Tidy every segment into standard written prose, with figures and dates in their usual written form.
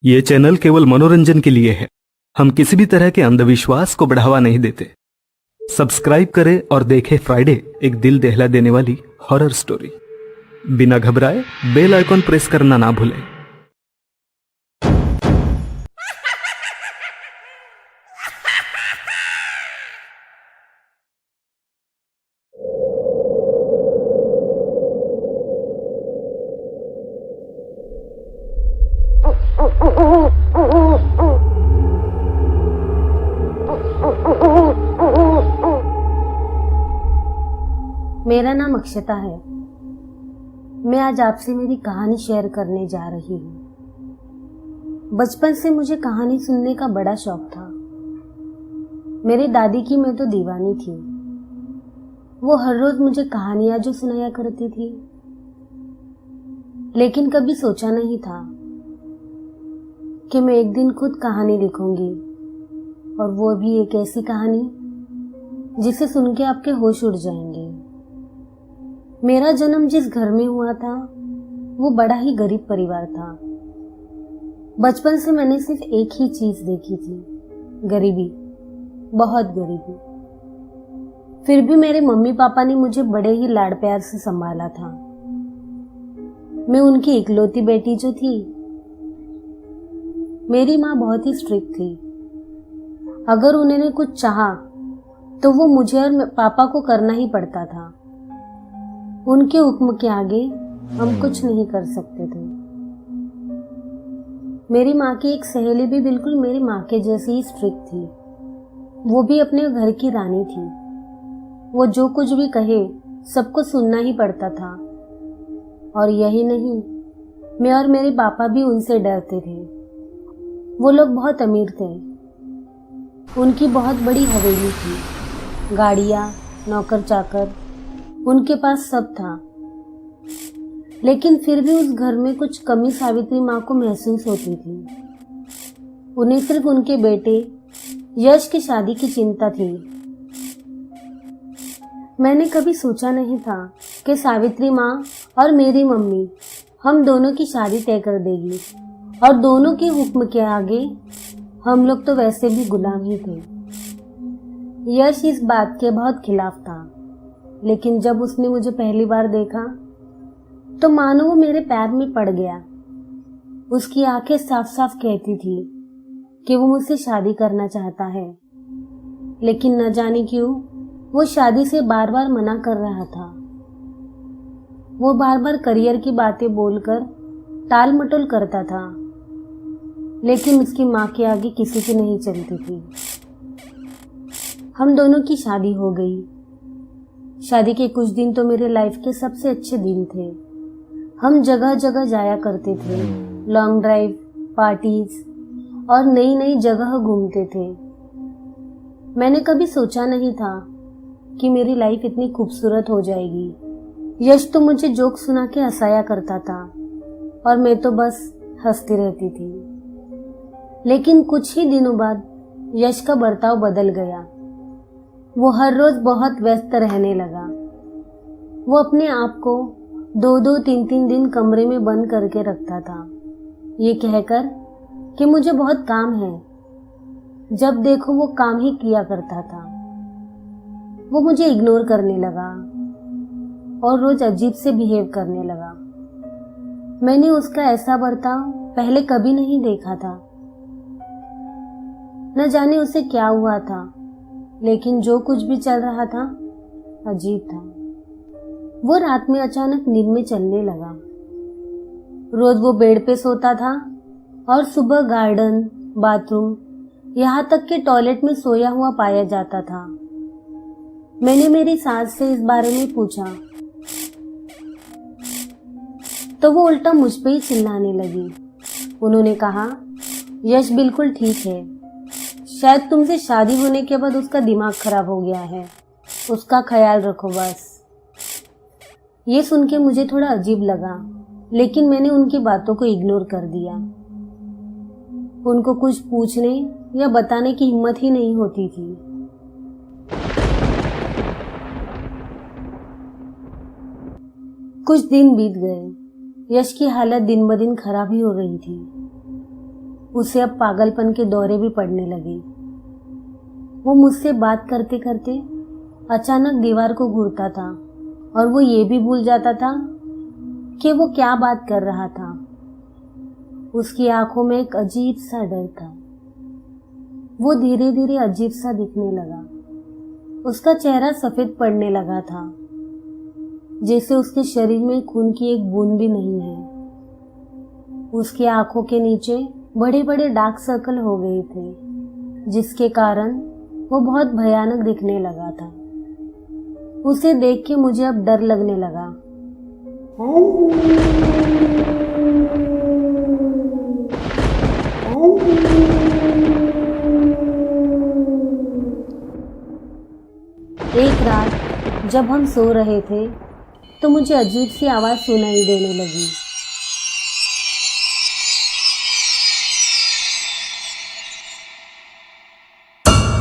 ये चैनल केवल मनोरंजन के लिए है। हम किसी भी तरह के अंधविश्वास को बढ़ावा नहीं देते। सब्सक्राइब करें और देखें फ्राइडे, एक दिल दहला देने वाली हॉरर स्टोरी। बिना घबराए बेल आइकॉन प्रेस करना ना भूलें। मेरा नाम अक्षता है। मैं आज आपसे मेरी कहानी शेयर करने जा रही हूँ। बचपन से मुझे कहानी सुनने का बड़ा शौक था। मेरी दादी की मैं तो दीवानी थी। वो हर रोज मुझे कहानियां जो सुनाया करती थी, लेकिन कभी सोचा नहीं था कि मैं एक दिन खुद कहानी लिखूंगी, और वो भी एक ऐसी कहानी जिसे सुन के आपके होश उड़ जाएंगे। मेरा जन्म जिस घर में हुआ था वो बड़ा ही गरीब परिवार था। बचपन से मैंने सिर्फ एक ही चीज देखी थी, गरीबी, बहुत गरीबी। फिर भी मेरे मम्मी पापा ने मुझे बड़े ही लाड़ प्यार से संभाला था। मैं उनकी इकलौती बेटी जो थी। मेरी माँ बहुत ही स्ट्रिक्ट थी। अगर उन्होंने कुछ चाहा तो वो मुझे और पापा को करना ही पड़ता था। उनके हुक्म के आगे हम कुछ नहीं कर सकते थे। मेरी माँ की एक सहेली भी बिल्कुल मेरी माँ के जैसी ही स्ट्रिक्ट थी। वो भी अपने घर की रानी थी। वो जो कुछ भी कहे सबको सुनना ही पड़ता था। और यही नहीं, मैं और मेरे पापा भी उनसे डरते थे। वो लोग बहुत अमीर थे। उनकी बहुत बड़ी हवेली थी, गाड़ियाँ, नौकर चाकर, उनके पास सब था। लेकिन फिर भी उस घर में कुछ कमी सावित्री माँ को महसूस होती थी। उन्हें सिर्फ उनके बेटे यश की शादी की चिंता थी। मैंने कभी सोचा नहीं था कि सावित्री माँ और मेरी मम्मी हम दोनों की शादी तय कर देगी, और दोनों के हुक्म के आगे हम लोग तो वैसे भी गुलाम ही थे। यश इस बात के बहुत खिलाफ था, लेकिन जब उसने मुझे पहली बार देखा तो मानो वो मेरे पैर में पड़ गया। उसकी आंखें साफ साफ कहती थी कि वो मुझसे शादी करना चाहता है, लेकिन न जाने क्यों वो शादी से बार बार मना कर रहा था। वो बार बार करियर की बातें बोलकर टाल मटोल करता था, लेकिन उसकी माँ के आगे किसी की नहीं चलती थी। हम दोनों की शादी हो गई। शादी के कुछ दिन तो मेरे लाइफ के सबसे अच्छे दिन थे। हम जगह जगह जाया करते थे, लॉन्ग ड्राइव, पार्टीज और नई नई जगह घूमते थे। मैंने कभी सोचा नहीं था कि मेरी लाइफ इतनी खूबसूरत हो जाएगी। यश तो मुझे जोक सुना के हंसाया करता था और मैं तो बस हंसती रहती थी। लेकिन कुछ ही दिनों बाद यश का बर्ताव बदल गया। वो हर रोज बहुत व्यस्त रहने लगा। वो अपने आप को 2-2, 3-3 दिन कमरे में बंद करके रखता था, ये कहकर कि मुझे बहुत काम है। जब देखो वो काम ही किया करता था। वो मुझे इग्नोर करने लगा और रोज अजीब से बिहेव करने लगा। मैंने उसका ऐसा बर्ताव पहले कभी नहीं देखा था। न जाने उसे क्या हुआ था, लेकिन जो कुछ भी चल रहा था अजीब था। वो रात में अचानक नींद में चलने लगा। रोज वो बेड पे सोता था और सुबह गार्डन, बाथरूम, यहाँ तक कि टॉयलेट में सोया हुआ पाया जाता था। मैंने मेरी सास से इस बारे में पूछा तो वो उल्टा मुझ पे ही चिल्लाने लगी। उन्होंने कहा, यश बिल्कुल ठीक है, शायद तुमसे शादी होने के बाद उसका दिमाग खराब हो गया है, उसका ख्याल रखो बस। ये सुन के मुझे थोड़ा अजीब लगा, लेकिन मैंने उनकी बातों को इग्नोर कर दिया। उनको कुछ पूछने या बताने की हिम्मत ही नहीं होती थी। कुछ दिन बीत गए। यश की हालत दिन ब दिन खराब ही हो रही थी। उसे अब पागलपन के दौरे भी पड़ने लगे। वो मुझसे बात करते करते अचानक दीवार को घूरता था और वो ये भी भूल जाता था कि वो क्या बात कर रहा था। उसकी आंखों में एक अजीब सा डर था। वो धीरे धीरे अजीब सा दिखने लगा। उसका चेहरा सफेद पड़ने लगा था, जैसे उसके शरीर में खून की एक बूंद भी नहीं है। उसकी आंखों के नीचे बड़े बड़े डार्क सर्कल हो गए थे, जिसके कारण वो बहुत भयानक दिखने लगा था। उसे देख के मुझे अब डर लगने लगा। एक रात जब हम सो रहे थे तो मुझे अजीब सी आवाज सुनाई देने लगी।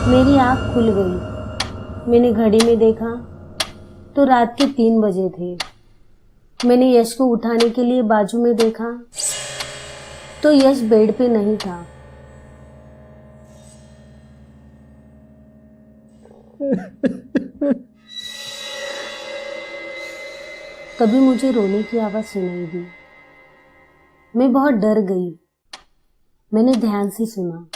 मेरी आंख खुल गई। मैंने घड़ी में देखा तो रात के 3 बजे थे। मैंने यश को उठाने के लिए बाजू में देखा तो यश बेड पे नहीं था। तभी मुझे रोने की आवाज सुनाई दी। मैं बहुत डर गई। मैंने ध्यान से सुना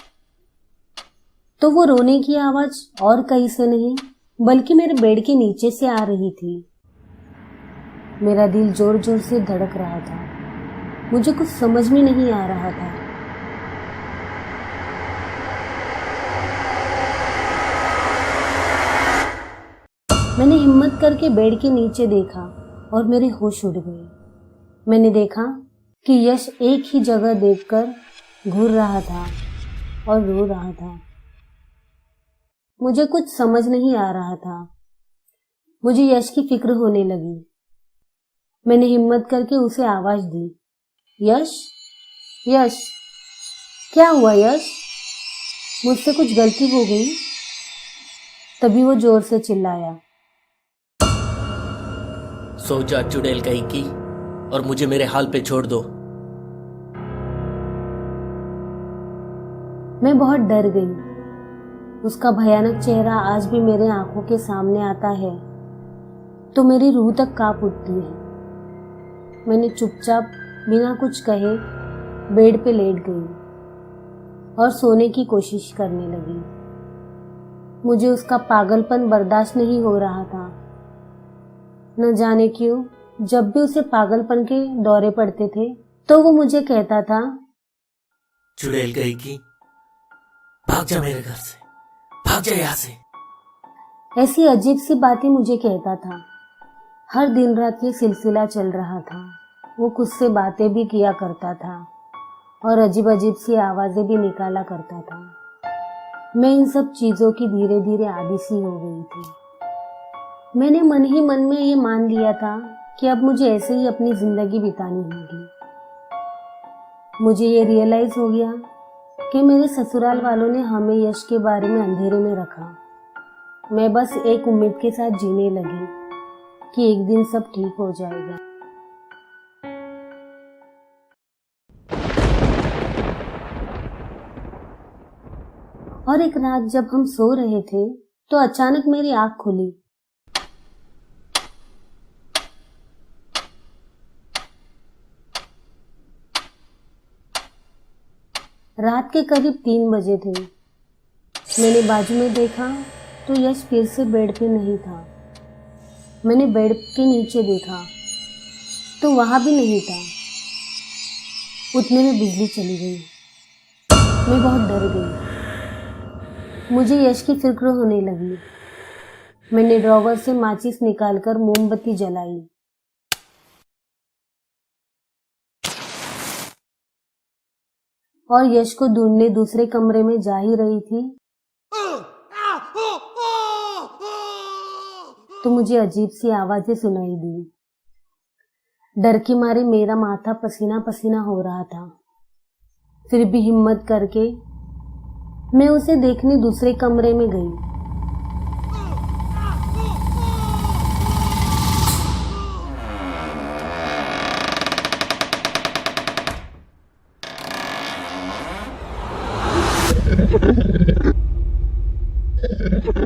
तो वो रोने की आवाज और कहीं से नहीं बल्कि मेरे बेड के नीचे से आ रही थी। मेरा दिल जोर जोर से धड़क रहा था। मुझे कुछ समझ में नहीं आ रहा था। मैंने हिम्मत करके बेड के नीचे देखा और मेरे होश उड़ गए। मैंने देखा कि यश एक ही जगह देखकर घूर रहा था और रो रहा था। मुझे कुछ समझ नहीं आ रहा था। मुझे यश की फिक्र होने लगी। मैंने हिम्मत करके उसे आवाज दी, यश, यश। क्या हुआ यश? मुझसे कुछ गलती हो गई? तभी वो जोर से चिल्लाया, सो जा चुड़ैल कहीं की और मुझे मेरे हाल पे छोड़ दो। मैं बहुत डर गई। उसका भयानक चेहरा आज भी मेरे आंखों के सामने आता है तो मेरी रूह तक कांप उठती है। मैंने चुपचाप बिना कुछ कहे बेड पे लेट गई और सोने की कोशिश करने लगी। मुझे उसका पागलपन बर्दाश्त नहीं हो रहा था। न जाने क्यों जब भी उसे पागलपन के दौरे पड़ते थे तो वो मुझे कहता था, चुड़ैल कहीं की, भाग जा मेरे घर से, भाग जा यहाँ से। ऐसी अजीब सी बातें मुझे कहता था। हर दिन रात ये सिलसिला चल रहा था। वो खुद से बातें भी किया करता था और अजीब अजीब सी आवाजें भी निकाला करता था। मैं इन सब चीजों की धीरे धीरे आदी सी हो गई थी। मैंने मन ही मन में ये मान लिया था कि अब मुझे ऐसे ही अपनी जिंदगी बितानी होगी। मुझे ये रियलाइज हो गया कि मेरे ससुराल वालों ने हमें यश के बारे में अंधेरे में रखा। मैं बस एक उम्मीद के साथ जीने लगी कि एक दिन सब ठीक हो जाएगा। और एक रात जब हम सो रहे थे तो अचानक मेरी आंख खुली। रात के करीब 3 बजे थे। मैंने बाजू में देखा तो यश फिर से बेड पे नहीं था। मैंने बेड के नीचे देखा तो वहां भी नहीं था। उतने में बिजली चली गई। मैं बहुत डर गई। मुझे यश की फिक्र होने लगी। मैंने ड्रॉवर से माचिस निकालकर मोमबत्ती जलाई। और यश को ढूंढने दूसरे कमरे में जा ही रही थी तो मुझे अजीब सी आवाजें सुनाई दी। डर के मारे मेरा माथा पसीना पसीना हो रहा था। फिर भी हिम्मत करके मैं उसे देखने दूसरे कमरे में गई।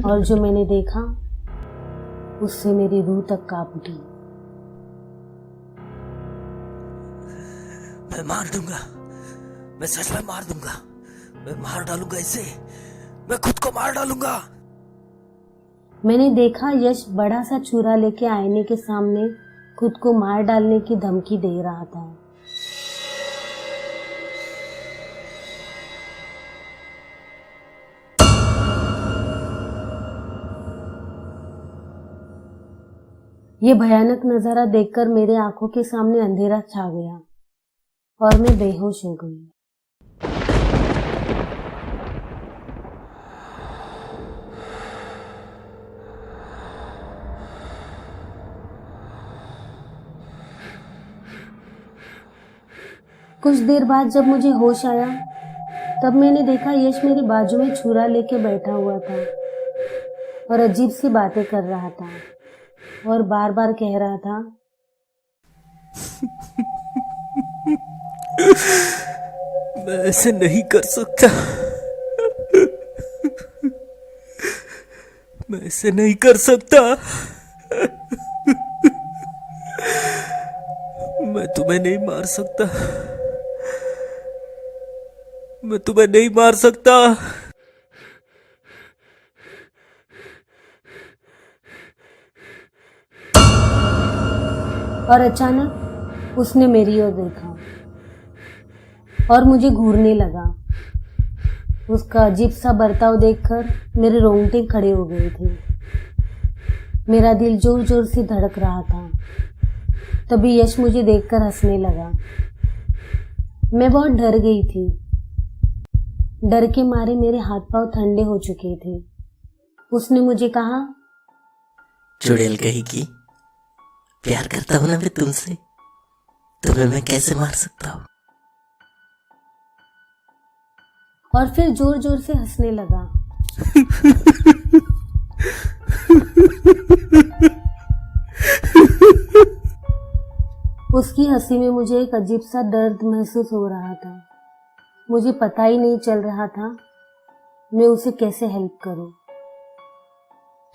और जो मैंने देखा उससे मेरी रूह तक कांप उठी। मैं मार दूंगा, मैं सच में मार दूंगा, मैं मार डालूंगा इसे, मैं खुद को मार डालूंगा। मैंने देखा यश बड़ा सा छुरा लेके आईने के सामने खुद को मार डालने की धमकी दे रहा था। ये भयानक नजारा देखकर मेरे आंखों के सामने अंधेरा छा गया और मैं बेहोश हो गई। कुछ देर बाद जब मुझे होश आया तब मैंने देखा यश मेरे बाजू में छुरा लेके बैठा हुआ था और अजीब सी बातें कर रहा था और बार बार कह रहा था, मैं ऐसे नहीं कर सकता, मैं ऐसे नहीं कर सकता, मैं तुम्हें नहीं मार सकता, मैं तुम्हें नहीं मार सकता। और अचानक उसने मेरी ओर देखा और मुझे घूरने लगा। उसका अजीब सा बर्ताव देखकर मेरे रोंगटे खड़े हो गए थे। मेरा दिल जोर जोर से धड़क रहा था। तभी यश मुझे देखकर हंसने लगा। मैं बहुत डर गई थी। डर के मारे मेरे हाथ पांव ठंडे हो चुके थे। उसने मुझे कहा, चुड़ैल कही की, प्यार करता हूं ना मैं तुमसे, तुम्हें मैं कैसे मार सकता हूं। और फिर जोर जोर से हंसने लगा। उसकी हंसी में मुझे एक अजीब सा दर्द महसूस हो रहा था। मुझे पता ही नहीं चल रहा था मैं उसे कैसे हेल्प करूं।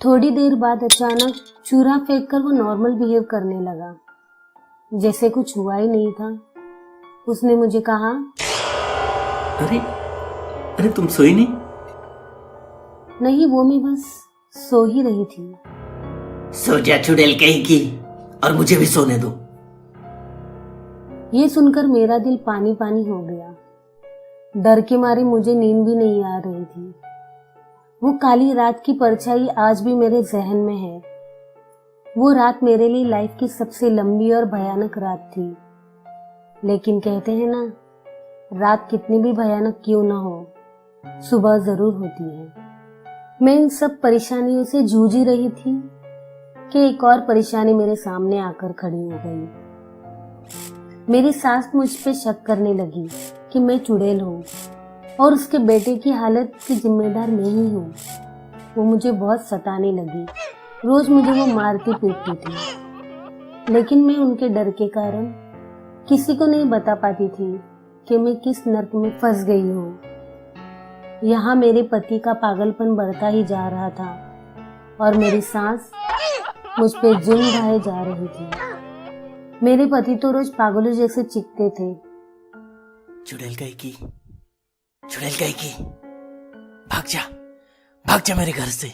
थोड़ी देर बाद अचानक चूरा फेंककर वो नॉर्मल बिहेव करने लगा, जैसे कुछ हुआ ही नहीं था। उसने मुझे कहा, अरे अरे तुम सोई नहीं? नहीं, वो मैं बस सो ही रही थी। सो जा चुड़ैल कही की, और मुझे भी सोने दो। ये सुनकर मेरा दिल पानी पानी हो गया। डर के मारे मुझे नींद भी नहीं आ रही थी। वो काली रात की परछाई आज भी मेरे जहन में है। वो रात मेरे लिए लाइफ की सबसे लंबी और भयानक रात थी। लेकिन कहते हैं ना, रात कितनी भी भयानक क्यों ना हो, सुबह जरूर होती है। मैं इन सब परेशानियों से जूझ ही रही थी कि एक और परेशानी मेरे सामने आकर खड़ी हो गई। मेरी सास मुझ पे शक करने लगी कि मैं चुड़ैल हूँ और उसके बेटे की हालत की जिम्मेदार मैं ही हूँ। वो मुझे बहुत सताने लगी। रोज मुझे वो मारती पीटती थी, लेकिन मैं उनके डर के कारण किसी को नहीं बता पाती थी कि मैं किस नर्क में फंस गई हूँ। यहाँ मेरे पति का पागलपन बढ़ता ही जा रहा था और मेरी सास मुझ पे जुल्म ढाए जा रही थी। मेरे पति तो रोज पागलों जैसे चीखते थे, चुड़ैल कही की, चुड़ैल कही की, भाग जा मेरे घर से,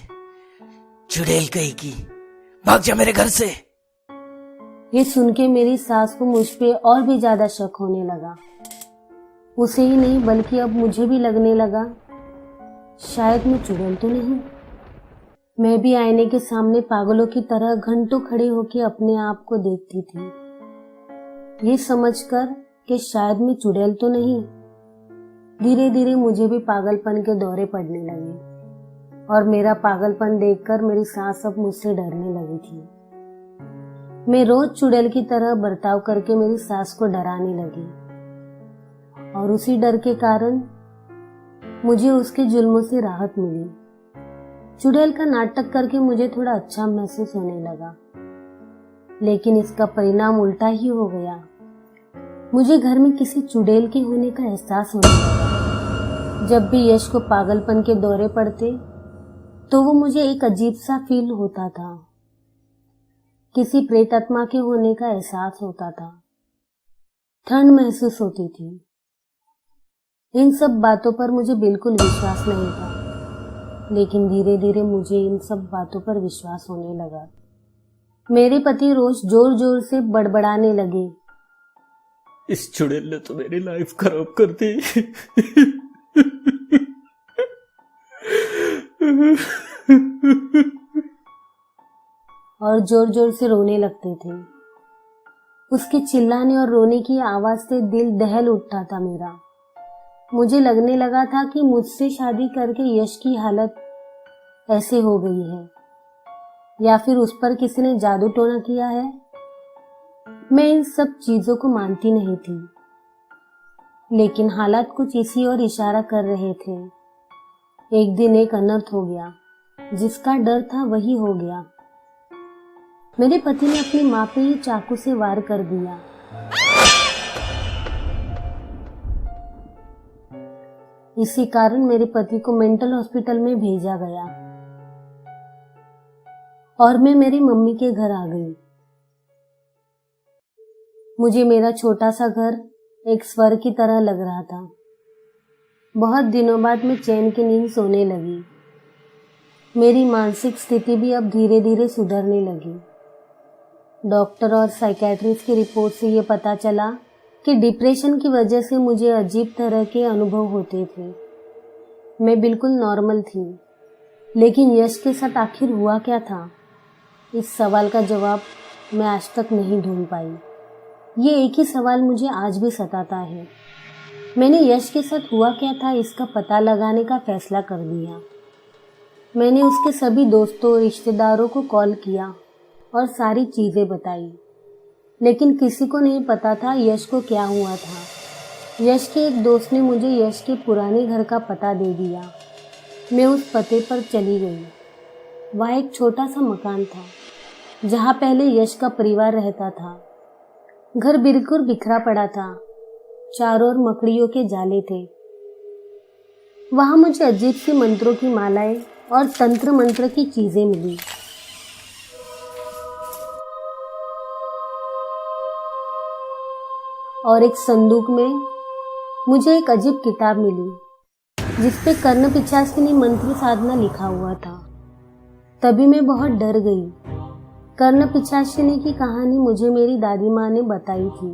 चुड़ैल कही की, भाग जा मेरे घर से। ये सुन के मेरी सास को मुझ पे और भी ज्यादा शक होने लगा। उसे ही नहीं बल्कि अब मुझे भी लगने लगा शायद मैं चुड़ैल तो नहीं। मैं भी आईने के सामने पागलों की तरह घंटों खड़े होकर अपने आप को देखती थी, ये समझकर कि शायद मैं चुड़ैल तो नहीं। धीरे धीरे मुझे भी पागलपन के दौरे पड़ने लगे और मेरा पागलपन देखकर मेरी सास अब मुझसे डरने लगी थी। मैं रोज चुड़ैल की तरह बर्ताव करके मेरी सास को डराने लगी और उसी डर के कारण मुझे उसके जुल्मों से राहत मिली। चुड़ैल का नाटक करके मुझे थोड़ा अच्छा महसूस होने लगा, लेकिन इसका परिणाम उल्टा ही हो गया। मुझे घर में किसी चुड़ैल के होने का एहसास होने लगा। जब भी यश को पागलपन के दौरे पड़ते तो वो मुझे एक अजीब सा फील होता था, किसी प्रेत आत्मा के होने का एहसास होता था, ठंड महसूस होती थी। इन सब बातों पर मुझे बिल्कुल विश्वास नहीं था, लेकिन धीरे धीरे मुझे इन सब बातों पर विश्वास होने लगा। मेरे पति रोज जोर जोर से बड़बड़ाने लगे, इस चुड़ैल ने तो मेरी लाइफ खराब कर दी। और जोर जोर से रोने लगते थे। उसके चिल्लाने और रोने की आवाज से दिल दहल उठता था मेरा। मुझे लगने लगा था कि मुझसे शादी करके यश की हालत ऐसे हो गई है, या फिर उस पर किसी ने जादू टोना किया है। मैं इन सब चीजों को मानती नहीं थी, लेकिन हालात कुछ इसी ओर इशारा कर रहे थे। एक दिन एक अनर्थ हो गया, जिसका डर था वही हो गया। मेरे पति ने अपनी मां पे ही चाकू से वार कर दिया। इसी कारण मेरे पति को मेंटल हॉस्पिटल में भेजा गया और मैं मेरी मम्मी के घर आ गई। मुझे मेरा छोटा सा घर एक स्वर्ग की तरह लग रहा था। बहुत दिनों बाद मैं चैन की नींद सोने लगी। मेरी मानसिक स्थिति भी अब धीरे धीरे सुधरने लगी। डॉक्टर और साइकेट्रिस्ट की रिपोर्ट से ये पता चला कि डिप्रेशन की वजह से मुझे अजीब तरह के अनुभव होते थे। मैं बिल्कुल नॉर्मल थी, लेकिन यश के साथ आखिर हुआ क्या था? इस सवाल का जवाब मैं आज तक नहीं ढूंढ पाई। ये एक ही सवाल मुझे आज भी सताता है। मैंने यश के साथ हुआ क्या था इसका पता लगाने का फैसला कर दिया। मैंने उसके सभी दोस्तों और रिश्तेदारों को कॉल किया और सारी चीजें बताई, लेकिन किसी को नहीं पता था यश को क्या हुआ था। यश के एक दोस्त ने मुझे यश के पुराने घर का पता दे दिया। मैं उस पते पर चली गई। वहाँ एक छोटा सा मकान था, जहाँ पहले यश का परिवार रहता था। घर बिल्कुल बिखरा पड़ा था, चारों ओर मकड़ियों के जाले थे। वहां मुझे अजीब सी मंत्रों की मालाएं और तंत्र मंत्र की चीजें मिली। और एक संदूक में मुझे एक अजीब किताब मिली, जिसपे कर्ण पिशाचिनी मंत्र साधना लिखा हुआ था। तभी मैं बहुत डर गई। कर्ण पिशाचिनी की कहानी मुझे मेरी दादी माँ ने बताई थी,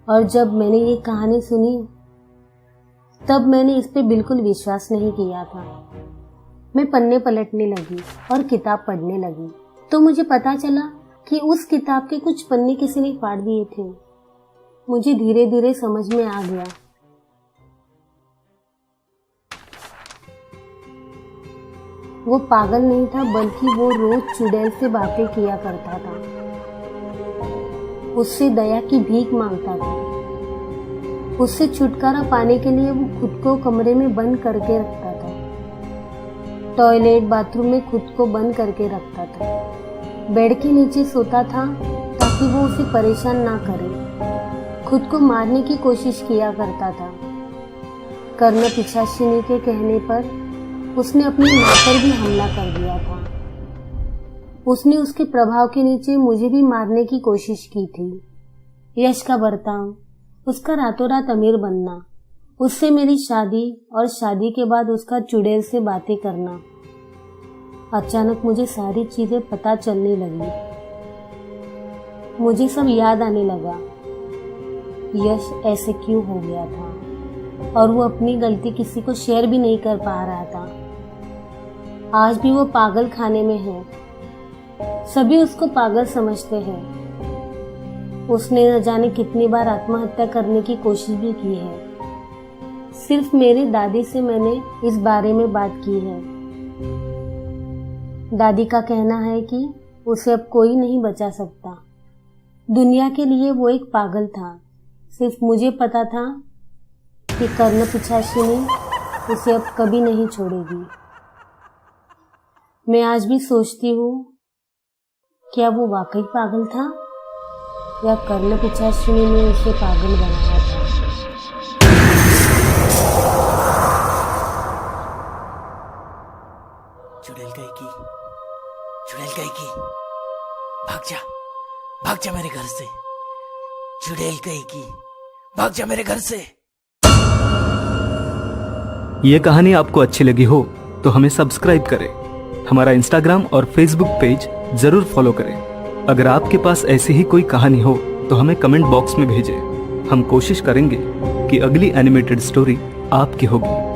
और जब मैंने ये कहानी सुनी तब मैंने इस पे बिल्कुल विश्वास नहीं किया था। मैं पन्ने पलटने लगी और किताब पढ़ने लगी, तो मुझे पता चला कि उस किताब के कुछ पन्ने किसी ने फाड़ दिए थे। मुझे धीरे धीरे समझ में आ गया। वो पागल नहीं था, बल्कि वो रोज चुड़ैल से बातें किया करता था, उससे दया की भीख मांगता था। उससे छुटकारा पाने के लिए वो खुद को कमरे में बंद करके रखता था। टॉयलेट बाथरूम में खुद को बंद करके रखता था। बेड के नीचे सोता था ताकि वो उसे परेशान ना करे। खुद को मारने की कोशिश किया करता था। कर्ण पिशाचिनी के कहने पर उसने अपनी मां पर भी हमला कर दिया था। उसने उसके प्रभाव के नीचे मुझे भी मारने की कोशिश की थी। यश का बर्ताव, उसका रातों रात अमीर बनना, उससे मेरी शादी और शादी के बाद उसका चुड़ैल से बातें करना। अचानक मुझे सारी चीजें पता चलने लगी। मुझे सब याद आने लगा। यश ऐसे क्यों हो गया था, और वो अपनी गलती किसी को शेयर भी नहीं कर पा रहा था। आज भी वो पागल खाने में है। सभी उसको पागल समझते हैं। उसने न जाने कितनी बार आत्महत्या करने की कोशिश भी की है। सिर्फ मेरी दादी से मैंने इस बारे में बात की है। दादी का कहना है कि उसे अब कोई नहीं बचा सकता। दुनिया के लिए वो एक पागल था। सिर्फ मुझे पता था कि कर्ण पिशाचिनी उसे अब कभी नहीं छोड़ेगी। मैं आज भी सोचती हूँ, क्या वो वाकई पागल था या कर्ण पिशाचिनी ने उसे पागल बनाया था। चुड़ैल कहीं की, भाग जा मेरे घर से। चुड़ैल कहीं की, भाग जा मेरे घर से। ये कहानी आपको अच्छी लगी हो तो हमें सब्सक्राइब करें, हमारा इंस्टाग्राम और फेसबुक पेज जरूर फॉलो करें। अगर आपके पास ऐसी ही कोई कहानी हो तो हमें कमेंट बॉक्स में भेजें। हम कोशिश करेंगे कि अगली एनिमेटेड स्टोरी आपकी होगी।